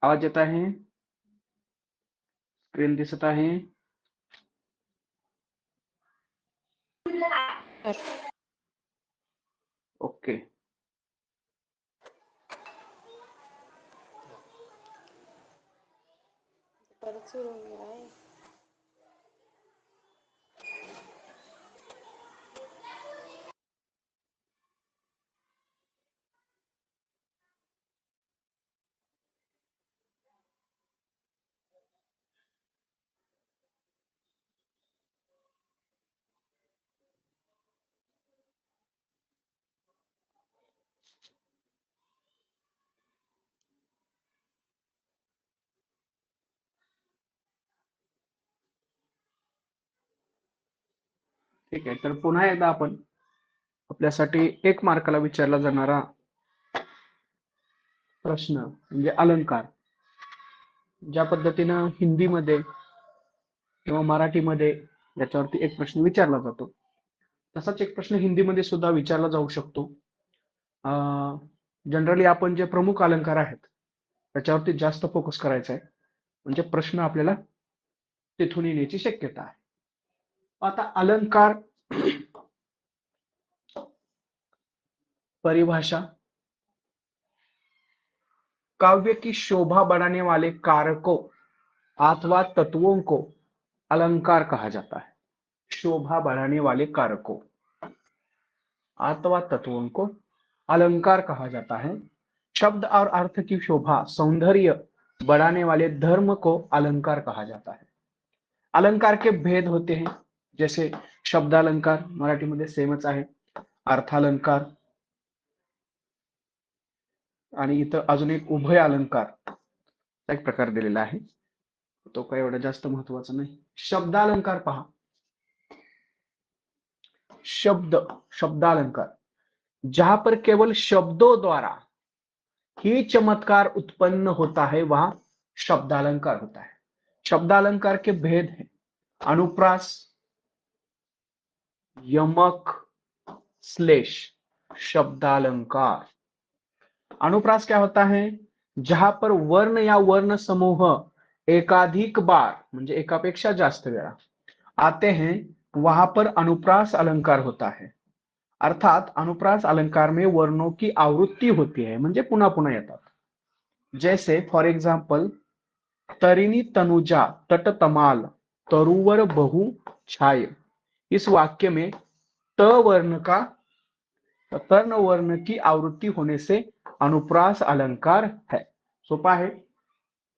आवाज येत आहे? स्क्रीन दिसत आहे? ओके. परत सुरू होणार आहे. ठीक आहे. तर पुन्हा एकदा आपण आपल्यासाठी 1 मार्काला विचारला जाणारा प्रश्न म्हणजे अलंकार ज्या पद्धतीनं हिंदीमध्ये किंवा मराठीमध्ये याच्यावरती एक प्रश्न विचारला जातो, तसाच एक प्रश्न हिंदीमध्ये सुद्धा विचारला जाऊ शकतो. जनरली आपण जे प्रमुख अलंकार आहेत त्याच्यावरती जास्त फोकस करायचा आहे, म्हणजे प्रश्न आपल्याला तिथून येण्याची शक्यता आहे. आता अलंकार परिभाषा, काव्य की शोभा बढ़ाने वाले कारकों अथवा तत्वों को अलंकार कहा जाता है। शोभा बढ़ाने वाले कारकों अथवा तत्वों को अलंकार कहा जाता है। शब्द और अर्थ की शोभा सौंदर्य बढ़ाने वाले धर्म को अलंकार कहा जाता है। अलंकार के भेद होते हैं, जैसे शब्दालंकार मराठीमध्ये सेमच आहे, अर्थालंकार आणि इथं अजून एक उभय अलंकार एक प्रकार दिलेला आहे, तो काही एवढा जास्त महत्वाचा नाही. शब्दालंकार पहा. शब्दालंकार जहां पर केवल शब्दों द्वारा ही चमत्कार उत्पन्न होता है वहां शब्दालंकार होता है. शब्दालंकार के भेद हैं अनुप्रास, यमक, श्लेष. शब्दालंकार अनुप्रास क्या होता है? जहां पर वर्ण या वर्ण समूह एकाधिक बार म्हणजे एकापेक्षा जास्त वेळा आते हैं वहां पर अनुप्रास अलंकार होता है. अर्थात अनुप्रास अलंकार में वर्णों की आवृत्ति होती है, म्हणजे पुन्हा पुन्हा येतात. जैसे फॉर एग्जाम्पल तरिणी तनुजा तट तमाल तरुवर बहु छाय. इस वाक्य में तर्ण वर्ण की आवृत्ति होने से अनुप्रास अलंकार है. सोपा आहे.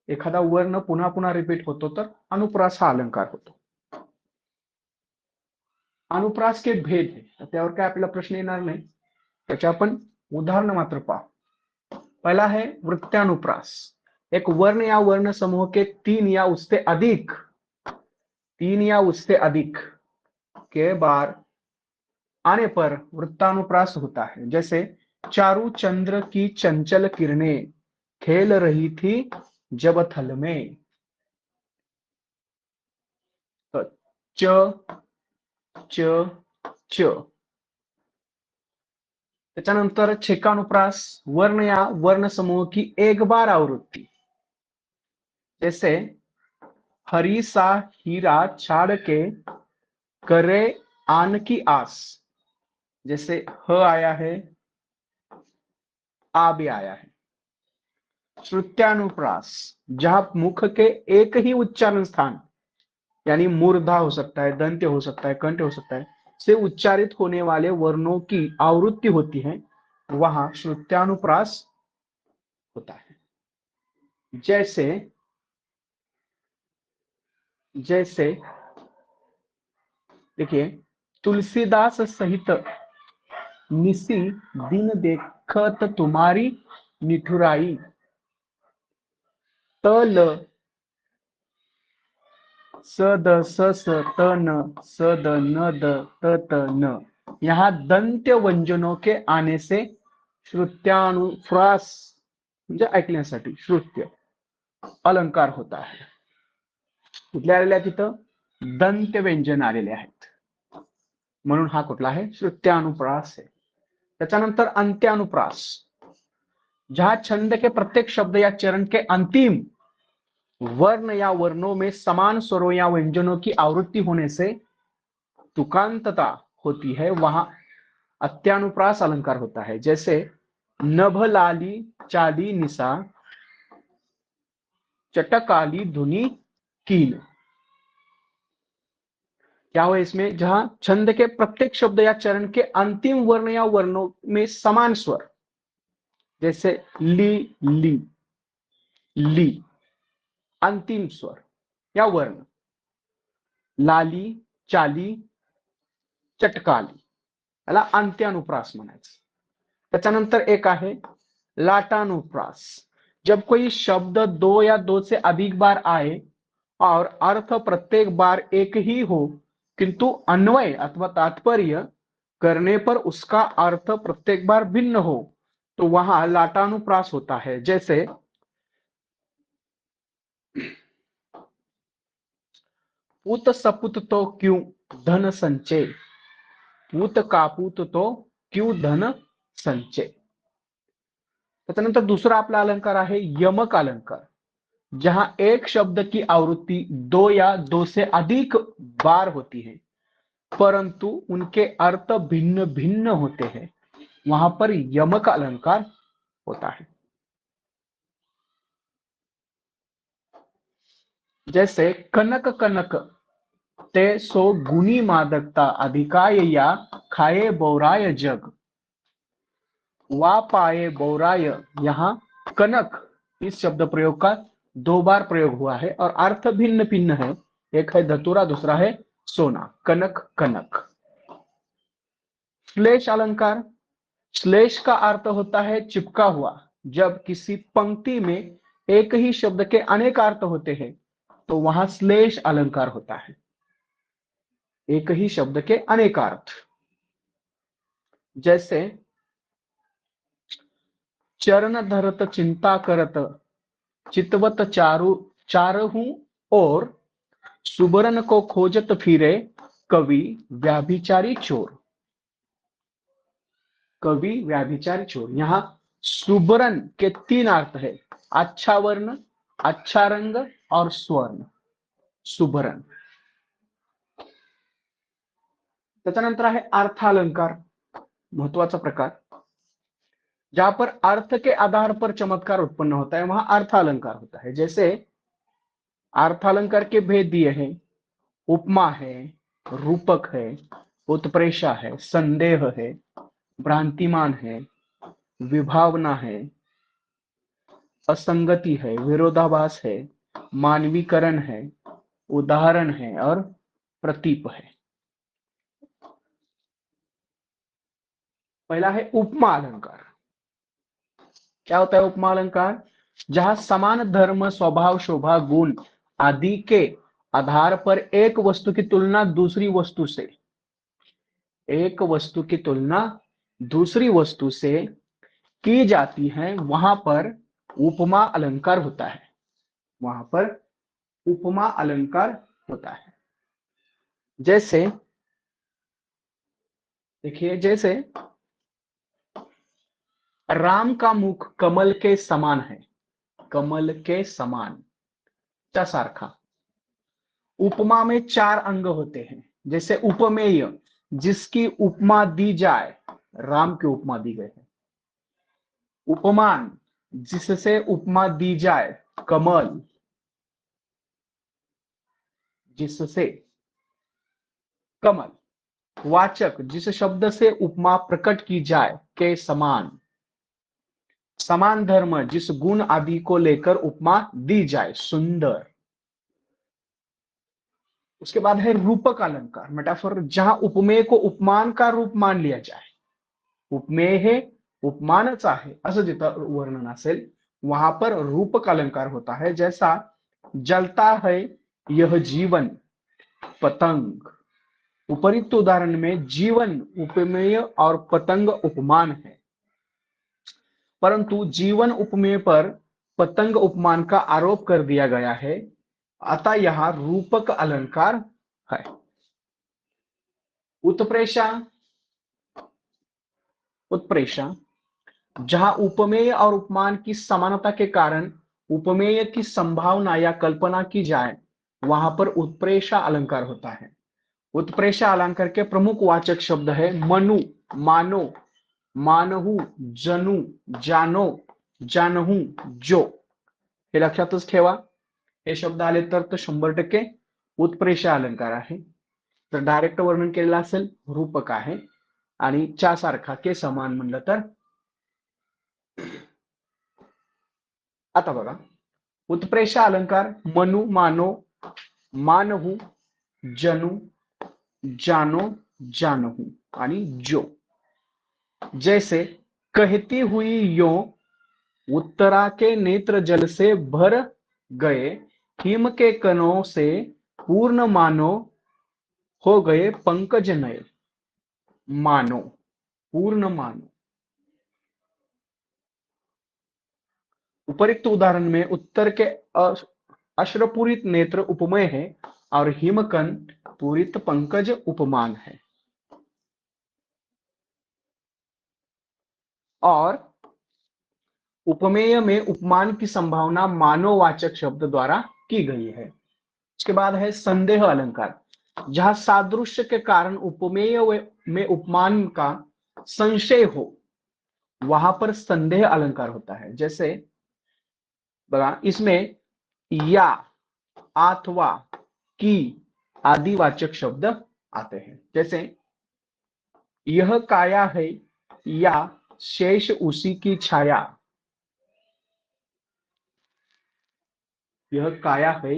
एखादा वर्ण पुन्हा पुन्हा रिपीट होतो तर अनुप्रास हा अलंकार होतो. अनुप्रास के भेद है, त्यावर काय आपल्याला प्रश्न येणार नाही, त्याचे आपण उदाहरण मात्र पहा. पहला है वृत्तानुप्रास. एक वर्ण या वर्ण समूह के 3 या उससे अधिक के बार आने पर वृत्तानुप्रास होता है. जैसे चारू चंद्र की चंचल किरणें खेल रही थी जब थल में. तो च च च. त्याच्यानंतर छेकानुप्रास वर्ण या वर्ण समूह की एक बार आवृत्ति. जैसे हरी सा हीरा छाड़ के करे आन की आस. जैसे ह आया है, आ भी आया है. श्रुत्यानुप्रास जहां मुख के एक ही उच्चारण स्थान यानी मूर्धा हो सकता है, दंत्य हो सकता है, कंठ हो सकता है से उच्चारित होने वाले वर्णों की आवृत्ति होती है वहां श्रुत्यानुप्रास होता है. जैसे जैसे देखिए तुलसीदास सहित निसी दिन देखत तुम्हारी निठुराई तल स द स स त न स द न द त त न. यहाँ दंत्य व्यंजनों के आने से श्रुत्यानुप्रास म्हणजे ऐकण्यासाठी श्रुत्य अलंकार होता है. कुठल्या आलेल्या तिथं दंत्य व्यंजन आलेले आहेत म्हणून हा कुठला आहे श्रुत्यानुप्रास आहे. त्याच्यानंतर अंत्यानुप्रास जहां छंद के प्रत्येक शब्द या चरण के अंतिम वर्ण या वर्णों में समान स्वरों या व्यंजनों की आवृत्ति होने से तुकांतता होती है, वहां अत्यानुप्रास अलंकार होता है। जैसे नभ लाली चाली निशा चटकाली धुनी कील। क्या हुआ इसमें? जहां छंद के प्रत्येक शब्द या चरण के अंतिम वर्ण या वर्णों में समान स्वर, जैसे ली ली ली, अंतिम स्वर या वर्ण, लाली चाली चटकाली, याला अंत्यानुप्रास म्हणायचं. त्याच्यानंतर एक आहे लाटानुप्रास. जब कोई शब्द दो या दो से अधिक बार आए और अर्थ प्रत्येक बार एक ही हो, किंतु अन्वय अथवा तात्पर्य करने पर उसका अर्थ प्रत्येक बार भिन्न हो, तो वहां लाटानुप्रास होता है. जैसे पूत सपूत तो क्यों धन संचय, पूत कापूत तो क्यों धन संचय. त्याच्यानंतर दुसरा आपला अलंकार आहे यमक अलंकार. जहां एक शब्द की आवृत्ति दो या दो से अधिक बार होती है, परंतु उनके अर्थ भिन्न भिन्न होते हैं, वहां पर यमक अलंकार होता है. जैसे कनक कनक ते सो गुनी मादकता अधिकाय या खाए बौराय जग. वा पाए बौराय, यहां कनक इस शब्द प्रयोग का दो बार प्रयोग हुआ है और अर्थ भिन्न भिन्न है. एक है धतूरा, दूसरा है सोना. कनक कनक. श्लेष अलंकार. श्लेष का अर्थ होता है चिपका हुआ. जब किसी पंक्ति में एक ही शब्द के अनेक अर्थ होते हैं, तो वहां श्लेष अलंकार होता है. एक ही शब्द के अनेक अर्थ. जैसे चरण धरत चिंता करत चितवत चारहूं और सुबरन को खोजत फिरे कवि व्याभिचारी चोर. कवि व्याभिचारी चोर. यहां सुबरन के तीन अर्थ है: अच्छा वर्ण, अच्छा रंग और स्वर्ण. सुबरन. त्याच्यानंतर आहे अर्थालंकार, महत्वाचा प्रकार. जहां पर अर्थ के आधार पर चमत्कार उत्पन्न होता है, वहां अर्थालंकार होता है. जैसे अर्थालंकार के भेद दिए हैं: उपमा है, रूपक है, उत्प्रेक्षा है, संदेह है, भ्रांतिमान है, विभावना है, असंगति है, विरोधाभास है, मानवीकरण है, उदाहरण है और प्रतीप है. पहला है उपमा अलंकार. क्या होता है उपमा अलंकार? जहां समान धर्म, स्वभाव, शोभा, गुण आदि के आधार पर एक वस्तु की तुलना दूसरी वस्तु से, एक वस्तु की तुलना दूसरी वस्तु से की जाती है, वहां पर उपमा अलंकार होता है. वहां पर उपमा अलंकार होता है. जैसे देखिए, जैसे राम का मुख कमल के समान है. कमल के समान, च्या सारखा. उपमा में चार अंग होते हैं. जैसे उपमेय, जिसकी उपमा दी जाए, राम की उपमा दी गई है. उपमान, जिससे उपमा दी जाए, कमल. जिससे, कमल. वाचक, जिस शब्द से उपमा प्रकट की जाए, के समान. समान धर्म, जिस गुण आदि को लेकर उपमा दी जाए, सुंदर. उसके बाद है रूपक अलंकार, मेटाफर, जहां उपमेय को उपमान का रूप मान लिया जाए. उपमेय हे उपमानच आहे असं जिथं वर्णन असेल, वहां पर रूपक अलंकार होता है. जैसा जलता है यह जीवन पतंग. उपरिक्त उदाहरण में जीवन उपमेय और पतंग उपमान है, परंतु जीवन उपमेय पर पतंग उपमान का आरोप कर दिया गया है, अतः यहां रूपक अलंकार है. उत्प्रेक्षा. उत्प्रेक्षा, जहां उपमेय और उपमान की समानता के कारण उपमेय की संभावना या कल्पना की जाए, वहां पर उत्प्रेषा अलंकार होता है। उत्प्रेषा अलंकार के प्रमुख वाचक शब्द है मनु, मानो, मानहु, जनु, जानो, जानहू, जो। हे लक्षातच ठेवा, हे शब्द आले तर 100% उत्प्रेषा अलंकार आहे। तर डायरेक्ट वर्णन केलेलं असेल रूपक आहे, आणि च्या सारखा के समान म्हणलं तर। आता बघा, उत्प्रेषा अलंकार मनु, मानो, मानहु, जनु, जानो, जानहु आणि जो। जैसे कहती हुई यो उत्तरा के नेत्र जल से भर गए, हिम के कणों से पूर्ण मानो हो गए पंकज नए। मानो, पूर्ण मानो। उपरोक्त उदाहरण में उत्तर के अश्रपूरित नेत्र उपमेय है और हिमकण पूरित पंकज उपमान है। और उपमेय में उपमान की संभावना मानववाचक शब्द द्वारा की गई है। उसके बाद है संदेह अलंकार, जहां सादृश्य के कारण उपमेय में उपमान का संशय हो, वहां पर संदेह अलंकार होता है। जैसे बघा, इसमें या, अथवा, की आदि वाचक शब्द आते हैं। जैसे यह काया है या शेष उसी की छाया। यह काया है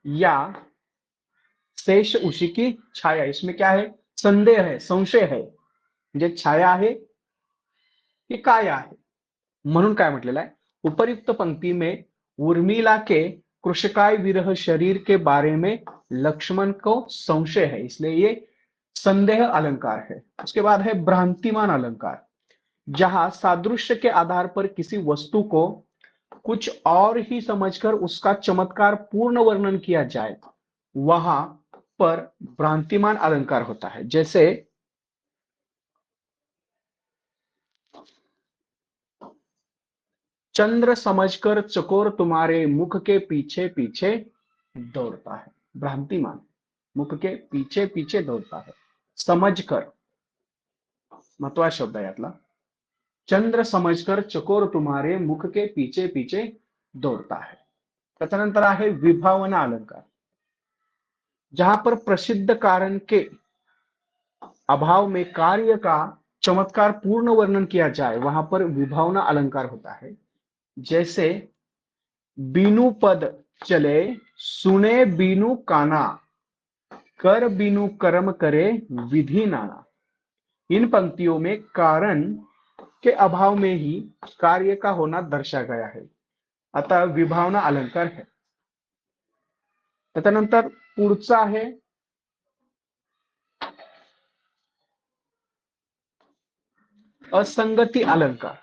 या शेष उसी की छाया, इसमें क्या है? संदेह है, संशय है, म्हणजे छाया आहे की काया आहे। म्हणून काय म्हटलेलं आहे, उपर्युक्त पंक्ति में उर्मिला के कृषकाय विरह शरीर के बारे में लक्ष्मण को संशय है, इसलिए ये संदेह अलंकार है। उसके बाद है भ्रांतिमान अलंकार, जहां सादृश्य के आधार पर किसी वस्तु को कुछ और ही समझकर उसका चमत्कार पूर्ण वर्णन किया जाए, वहां पर भ्रांतिमान अलंकार होता है। जैसे चंद्र समझकर चकोर तुम्हारे मुख के पीछे पीछे दौड़ता है। भ्रांतिमान, मुख के पीछे पीछे दौड़ता है। समझकर महत्वाचा शब्द आहे यातला। चंद्र समझकर चकोर तुम्हारे मुख के पीछे पीछे दौड़ता है। त्याच्यानंतर आहे विभावना अलंकार, जहां पर प्रसिद्ध कारण के अभाव में कार्य का चमत्कार पूर्ण वर्णन किया जाए, वहां पर विभावना अलंकार होता है। जैसे बीनु पद चले सुने बीनु काना, कर बीनु कर्म करे विधि नाना। इन पंक्तियों में कारण के अभाव में ही कार्य का होना दर्शा गया है, अतः विभावना अलंकार है। त्याच्यानंतर पुढचा आहे असंगति अलंकार,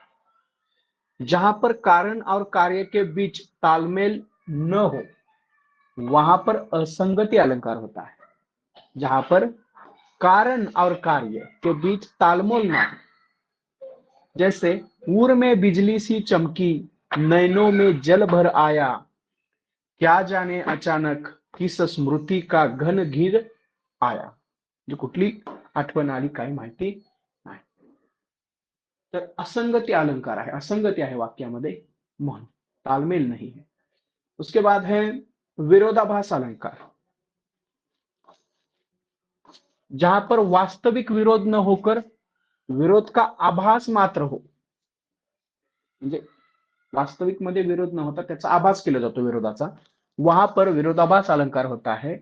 जहां पर कारण और कार्य के बीच तालमेल न हो, वहां पर असंगति अलंकार होता है। जहां पर कारण और कार्य के बीच तालमेल ना हो, जैसे पूर में बिजली सी चमकी, नैनों में जल भर आया, क्या जाने अचानक किस स्मृति का घन घिर आया। जो कुठली आठवण आली काय माहिती नाही। तर असंगति अलंकार आहे, असंगति आहे वाक्यामध्ये, म्हणून तालमेल नहीं है। उसके बाद है विरोधाभास अलंकार, जहां पर वास्तविक विरोध न होकर विरोध का आभास मात्र हो, म्हणजे वास्तविक मध्ये विरोध न होता त्याचा आभास केला जातो विरोधाचा, वहां पर विरोधाभास अलंकार होता है।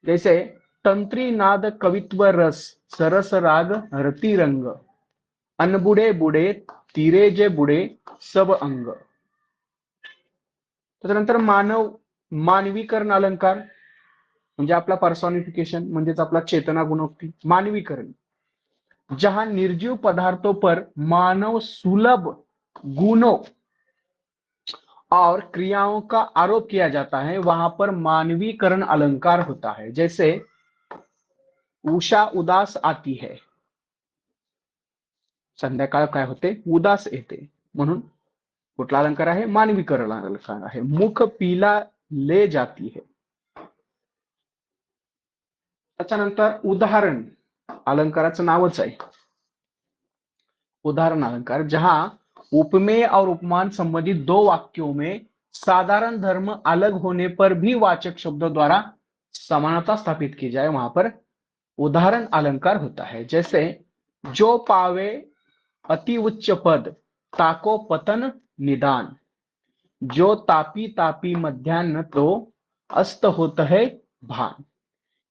जैसे तंत्री नाद कवित्व रस, सरस राग रति रंग, अनबुडे बुडे तीरे जे बुडे सब अंग। त्यानंतर मानवीकरण अलंकार, म्हणजे आपला पर्सोनिफिकेशन, म्हणजेच आपला चेतना गुणोक्ती, मानवीकरण, जहां निर्जीव पदार्थों पर मानव सुलभ गुणों और क्रियाओं का आरोप किया जाता है, वहां पर मानवीकरण अलंकार होता है। जैसे उषा उदास आती है, संध्याकाळ काय होते, उदास येते. म्हणून कुठला अलंकार आहे, मानवीकरण अलंकार आहे. मुख पीला ले जाती है. त्याच्यानंतर उदाहरण अलंकाराचं नावच आहे उदाहरण अलंकार, जहां उपमेय और उपमान संबंधित दो वाक्यों में साधारण धर्म अलग होने पर भी वाचक शब्दों द्वारा समानता स्थापित की जाए, वहां पर उदाहरण अलंकार होता है. जैसे जो पावे अति उच्च पद ताको पतन निदान, जो तापी तापी मध्यान्ह तो अस्त होत है भान.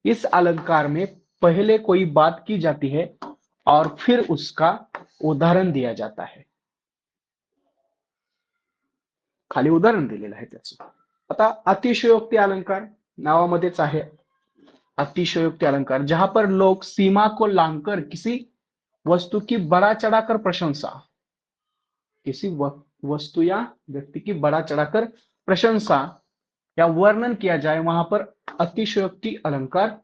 इस अलंकार में पहले कोई बात की जाती है और फिर उसका उदाहरण दिया जाता है. खाली उदाहरण दिलेलं आहे त्याचं. आता अतिशयोक्ती अलंकार नावामध्येच आहे अतिशयोक्ती अलंकार, जहां पर लोग सीमा को लांघकर किसी वस्तु की बड़ा चढ़ाकर प्रशंसा, किसी वस्तु या व्यक्ति की बड़ा चढ़ाकर प्रशंसा या वर्णन किया जाए, वहां पर अतिशयोक्ति अलंकार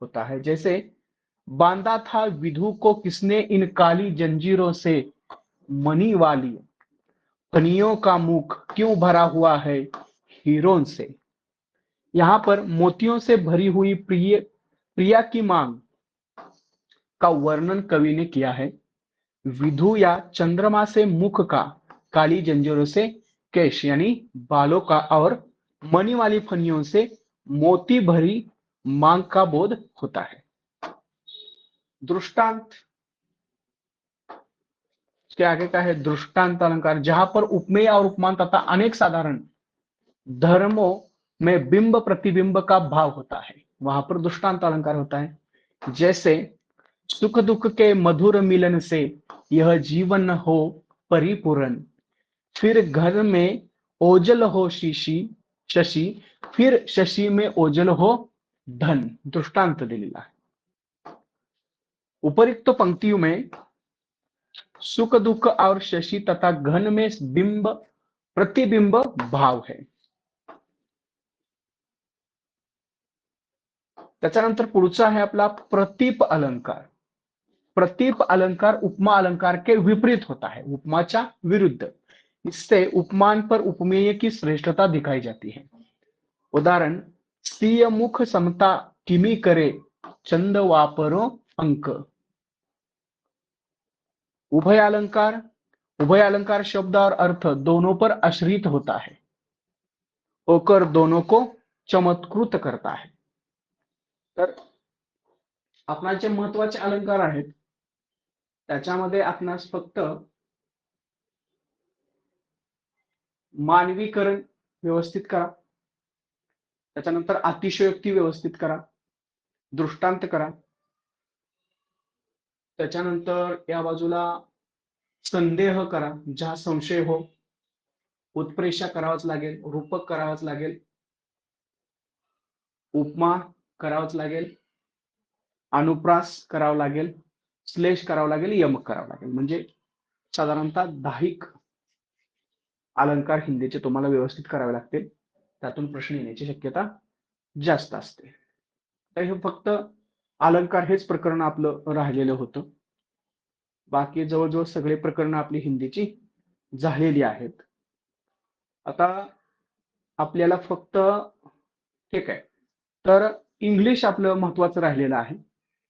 होता है. जैसे बांधा था विधु को किसने इन काली जंजीरों से, मनी वाली फनियों का मुख क्यों भरा हुआ है हीरों से. यहां पर मोतियों से भरी हुई प्रिया की मांग का वर्णन कवि ने किया है. विधु या चंद्रमा से मुख का, काली जंजीरों से केश यानी बालों का, और मणि वाली फनियों से मोती भरी मांग का बोध होता है. दृष्टांत के आगे का है दृष्टांत अलंकार, जहां पर उपमेय और उपमान तथा अनेक साधारण धर्मों में बिंब प्रतिबिंब का भाव होता है, वहां पर दृष्टांत अलंकार होता है. जैसे सुख दुख के मधुर मिलन से यह जीवन हो परिपूर्ण, फिर घर में ओजल हो शशि, फिर शशि में ओजल हो धन. दृष्टांत दिलेला आहे. उपरिक्त पंक्तियों में सुख दुख और शशि तथा घन में बिंब प्रतिबिंब भाव है. त्याच्यानंतर पुढचा आहे आपला प्रतीप अलंकार. प्रतीप अलंकार उपमा अलंकार के विपरीत होता है, उपमाच्या विरुद्ध. इससे उपमान पर उपमेय की श्रेष्ठता दिखाई जाती है. उदाहरण, स्त्रीय मुख समता किमी करे चंद वापरो अंक. उभय अलंकार शब्द और अर्थ दोनों पर आश्रित होता है, होकर दोनों को चमत्कृत करता है. तर आपणास जे महत्वाचे अलंकार आहेत त्याच्यामध्ये आपणास फक्त मानवीकरण व्यवस्थित करा, त्याच्यानंतर अतिशयोक्ती व्यवस्थित करा, दृष्टांत करा, त्याच्यानंतर या बाजूला संदेह करा, ज्या संशय हो, उत्प्रेक्षा करावाच लागेल, रूपक करावाच लागेल, उपमा करावाच लागेल, अनुप्रास करावा लागेल, श्लेष करावा लागेल, यमक करावा लागेल. म्हणजे साधारणतः 10 अलंकार हिंदीचे तुम्हाला व्यवस्थित करावे लागतील. त्यातून प्रश्न येण्याची शक्यता जास्त असते. तर हे फक्त अलंकार हेच प्रकरण आपलं राहिलेलं होतं. बाकी जवळजवळ सगळे प्रकरण आपली हिंदीची झालेली आहेत. आता आपल्याला फक्त ठीक आहे, तर इंग्लिश आपलं महत्वाचं राहिलेलं आहे.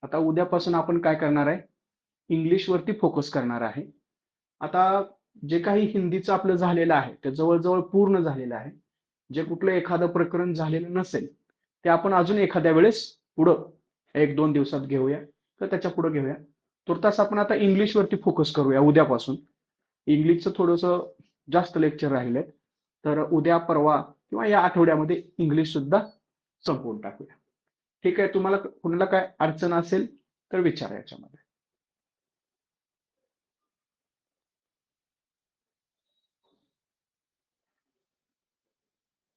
आता उद्यापासून आपण काय करणार आहे, इंग्लिश वरती फोकस करणार आहे. आता जे काही हिंदीचं आपलं झालेलं आहे ते जवळजवळ पूर्ण झालेलं आहे. जे कुठलं एखादं प्रकरण झालेलं नसेल ते आपण अजून एखाद्या वेळेस पुढं 1-2 दिवसात घेऊया, तर त्याच्या पुढे घेऊया. तुर्तास आपण आता इंग्लिश वरती फोकस करूया उद्यापासून. इंग्लिशचं थोडंसं जास्त लेक्चर राहिले, तर उद्या परवा किंवा या आठवड्यामध्ये इंग्लिश सुद्धा संपवून टाकूया. ठीक आहे, तुम्हाला कुणाला काय अडचण असेल तर विचारा याच्यामध्ये.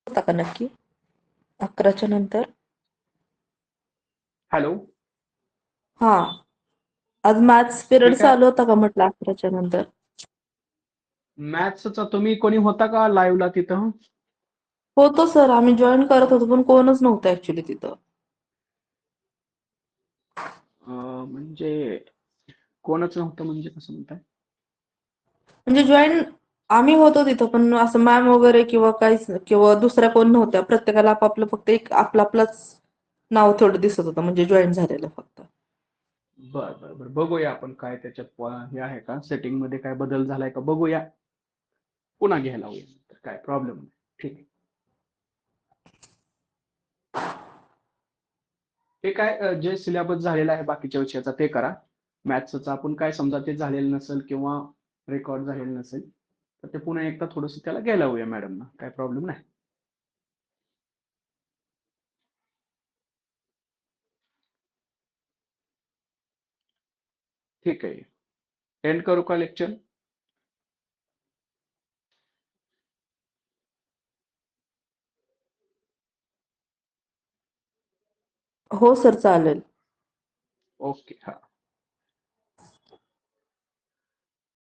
होता का नक्की 11च्या नंतर? हॅलो, हा, आज मॅथ्स पिरियड ठीक आहे. चालू होता का म्हटलं 11च्या नंतर? मॅथ्सचा तुम्ही कोणी होता का लाईव्हला तिथं? होतो सर, आम्ही जॉईन करत होतो पण कोणच नव्हतं ऍक्च्युली तिथं. म्हणजे कोणच नव्हतं म्हणजे कसं म्हणताय? म्हणजे जॉईन आम्ही होतो तिथं, पण असं मॅम वगैरे किंवा काहीच किंवा दुसऱ्या कोण नव्हत्या. प्रत्येकाला आपापलं फक्त एक आपलंच नाव थोडं दिसत होतं, म्हणजे जॉईन झालेलं फक्त. बर बर बर, बघूया आपण काय त्याच्यात हे आहे का, सेटिंग मध्ये काय बदल झालाय का बघूया. पुन्हा घ्यायला लावूया, तर काय प्रॉब्लेम नाही. ठीक आहे. हे काय जे सिलेबस झालेला आहे बाकीच्या विषयाचा ते करा. मॅथ्सचं आपण काय समजा ते झालेलं नसेल किंवा रेकॉर्ड झालेलं नसेल तर ते पुन्हा एकदा थोडंसं त्याला घ्यायला लावूया मॅडमना, काय प्रॉब्लेम नाही. ठीक आहे. एंड करू का लेक्चर? हो सर, चालेल. ओके, हा.